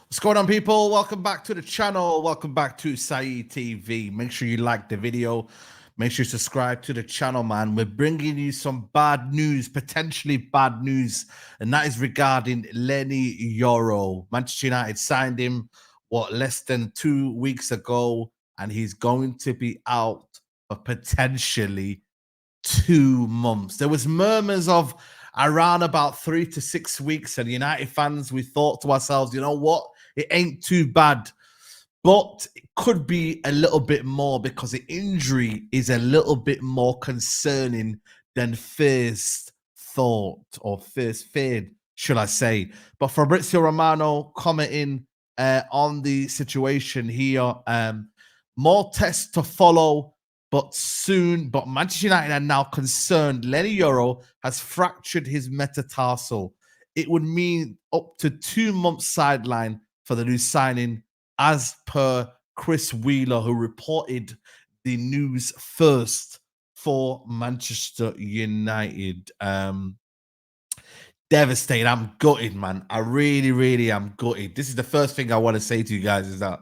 What's going on, people? Welcome back to the channel. Welcome back to Saeed TV. Make sure you like the video. Make sure you subscribe to the channel, man. We're bringing you some bad news, potentially bad news, and that is regarding Leny Yoro. Manchester United signed him, less than 2 weeks ago, and he's going to be out for potentially 2 months. There was murmurs of around about 3 to 6 weeks, and United fans, we thought to ourselves, you know what? It ain't too bad, but it could be a little bit more because the injury is a little bit more concerning than first thought or first feared, should I say. But Fabrizio Romano commenting on the situation here, more tests to follow, but soon. But Manchester United are now concerned. Leny Yoro has fractured his metatarsal. It would mean up to 2 months sideline for the new signing, as per Chris Wheeler, who reported the news first for Manchester United. Devastated. I'm gutted, man. I really, really am gutted. This is the first thing I want to say to you guys is that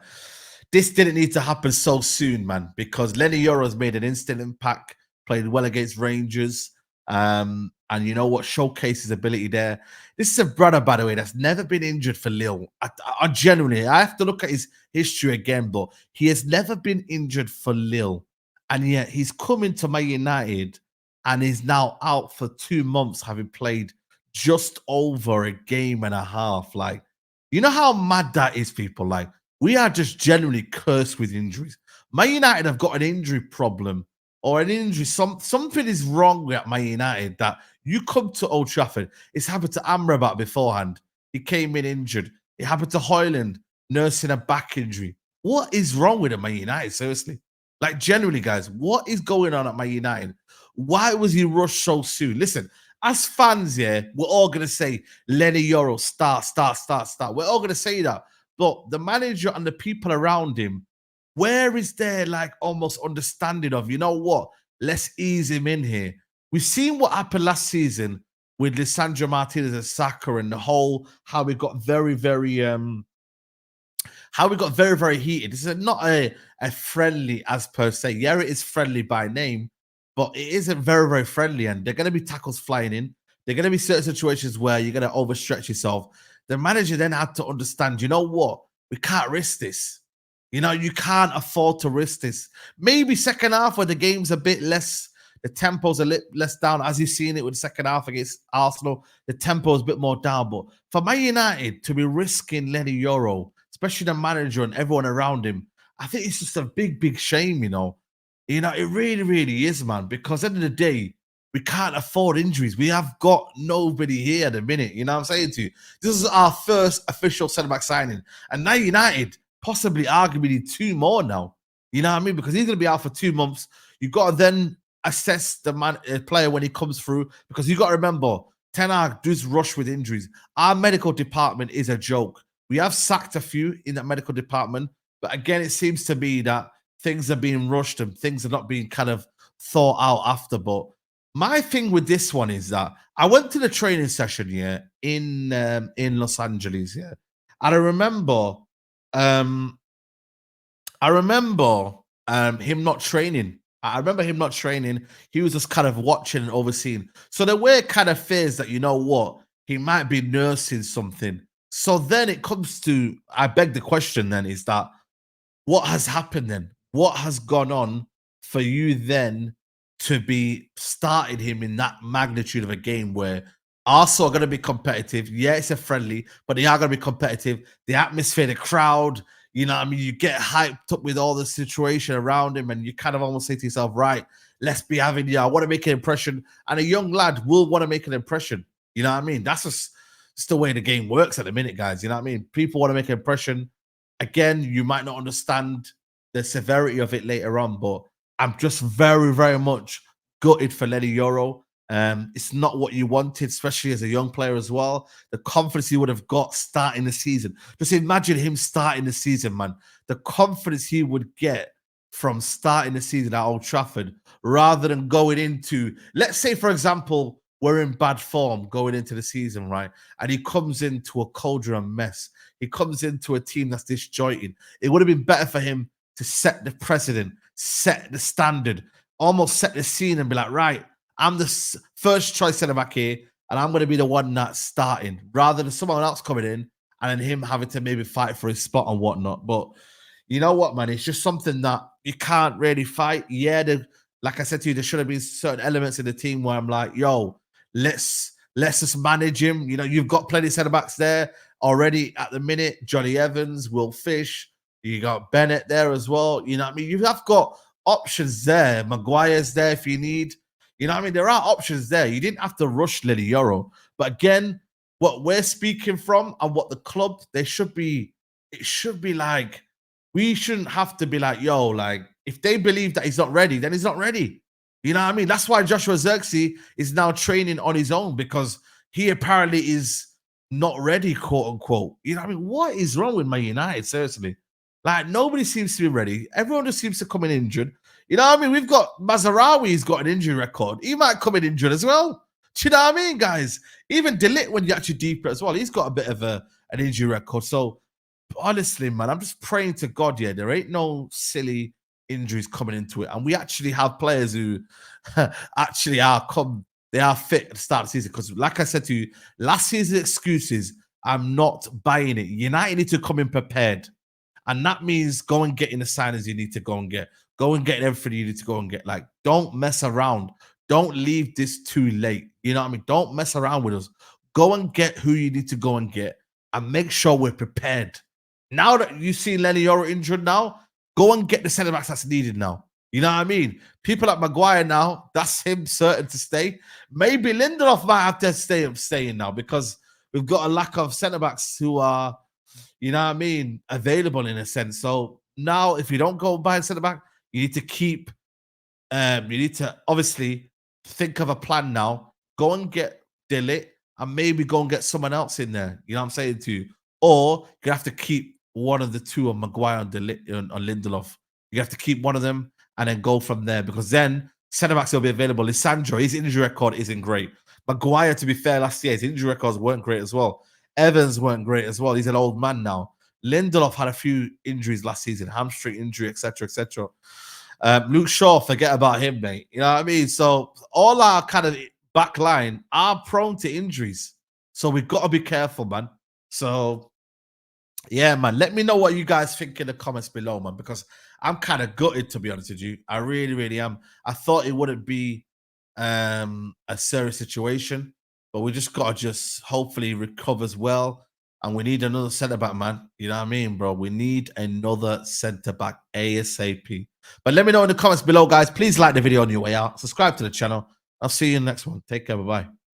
this didn't need to happen so soon, man, because Leny Yoro has made an instant impact, played well against Rangers, and you know what, showcased his ability there. This is a brother, by the way, that's never been injured for Lille. I genuinely, I have to look at his history again, but he has never been injured for Lille, and yet he's coming to Man United and is now out for 2 months, having played just over a game and a half. Like, you know how mad that is, people? Like, we are just generally cursed with injuries. Man United have got an injury problem or an injury. Something is wrong with Man United that you come to Old Trafford. It's happened to Amrabat beforehand. He came in injured. It happened to Højlund, nursing a back injury. What is wrong with Man United? Seriously. Like, generally, guys, what is going on at Man United? Why was he rushed so soon? Listen, as fans, yeah, we're all going to say, Leny Yoro, start. We're all going to say that. But the manager and the people around him, where is their like almost understanding of, you know what, let's ease him in here? We've seen what happened last season with Lisandro Martinez and Saka and the whole how we got very heated. This is not a friendly as per se. Yeah, it is friendly by name, but it isn't very friendly, and there are going to be tackles flying in. There are going to be certain situations where you're going to overstretch yourself. The manager then had to understand, you know what? We can't risk this. You know, you can't afford to risk this. Maybe second half where the game's a bit less, the tempo's a little less down, as you've seen it with the second half against Arsenal. The tempo is a bit more down. But for Man United to be risking Leny Yoro, especially the manager and everyone around him, I think it's just a big shame, you know. You know, it really is, man, because at the end of the day, we can't afford injuries. We have got nobody here at the minute. You know what I'm saying to you? This is our first official centre-back signing. And now United possibly arguably need 2 more now. You know what I mean? Because he's going to be out for 2 months. You've got to then assess the player when he comes through. Because you've got to remember, Ten Hag does rush with injuries. Our medical department is a joke. We have sacked a few in that medical department. But again, it seems to be that things are being rushed and things are not being kind of thought out after. But my thing with this one is that I went to the training session in Los Angeles, and I remember him not training. I remember him not training. He was just kind of watching and overseeing. So there were kind of fears that, you know what, he might be nursing something. So then it comes to, I beg the question then, is that what has happened then? What has gone on for you then to be starting him in that magnitude of a game where Arsenal are going to be competitive? Yeah, it's a friendly, but they are going to be competitive. The atmosphere, the crowd, you know what I mean? You get hyped up with all the situation around him, and you kind of almost say to yourself, right, let's be having you. I want to make an impression. And a young lad will want to make an impression. You know what I mean? That's just the way the game works at the minute, guys. You know what I mean? People want to make an impression. Again, you might not understand the severity of it later on, but I'm just very much gutted for Leny Yoro. It's not what you wanted, especially as a young player as well. The confidence he would have got starting the season. Just imagine him starting the season, man. The confidence he would get from starting the season at Old Trafford rather than going into, let's say, for example, we're in bad form going into the season, right? And he comes into a cauldron mess. He comes into a team that's disjointed. It would have been better for him to set the precedent, set the standard, almost set the scene and be like, right, I'm the first choice centre back here, and I'm going to be the one that's starting, rather than someone else coming in and then him having to maybe fight for his spot and whatnot. But you know what, man? It's just something that you can't really fight. Yeah, like I said to you, there should have been certain elements in the team where I'm like, yo, let's just manage him. You know, you've got plenty of centre backs there already at the minute. Johnny Evans, Will Fish, you got Bennett there as well. You know what I mean? You have got options there. Maguire's there if you need. You know what I mean? There are options there. You didn't have to rush Leny Yoro. But again, what we're speaking from and what the club, it should be like, we shouldn't have to be like, yo, like, if they believe that he's not ready, then he's not ready. You know what I mean? That's why Joshua Zirkzee is now training on his own, because he apparently is not ready, quote unquote. You know what I mean? What is wrong with Man United? Seriously. Like, nobody seems to be ready. Everyone just seems to come in injured. You know what I mean? We've got Mazarawi's got an injury record. He might come in injured as well. Do you know what I mean, guys? Even Delit, when you actually deeper as well, he's got a bit of an injury record. So, honestly, man, I'm just praying to God, yeah, there ain't no silly injuries coming into it. And we actually have players who actually they are fit at the start of the season. Because like I said to you, last season's excuses, I'm not buying it. United need to come in prepared. And that means go and get in the signings you need to go and get. Go and get everything you need to go and get. Like, don't mess around. Don't leave this too late. You know what I mean? Don't mess around with us. Go and get who you need to go and get, and make sure we're prepared. Now that you see Leny Yoro injured now, go and get the centre backs that's needed now. You know what I mean? People like Maguire now, that's him certain to stay. Maybe Lindelof might have to staying now, because we've got a lack of centre backs who are, you know what I mean, available in a sense. So now, if you don't go buy a centre back, you need to keep. You need to obviously think of a plan now. Go and get Delit, and maybe go and get someone else in there. You know what I'm saying to you? Or you have to keep one of the two of Maguire and Lindelof. You have to keep one of them and then go from there, because then centre backs will be available. Lisandro, his injury record isn't great. Maguire, to be fair, last year his injury records weren't great as well. Evans weren't great as well. He's an old man now. Lindelof had a few injuries last season, hamstring injury, etc., etc. Luke Shaw, forget about him, mate. You know what I mean? So all our kind of back line are prone to injuries. So we've got to be careful, man. So yeah, man. Let me know what you guys think in the comments below, man, because I'm kind of gutted, to be honest with you. I really, really am. I thought it wouldn't be a serious situation, but we just got to just hopefully recovers well. And we need another centre back, man. You know what I mean, bro? We need another centre back ASAP. But let me know in the comments below, guys. Please like the video on your way out. Subscribe to the channel. I'll see you in the next one. Take care. Bye-bye.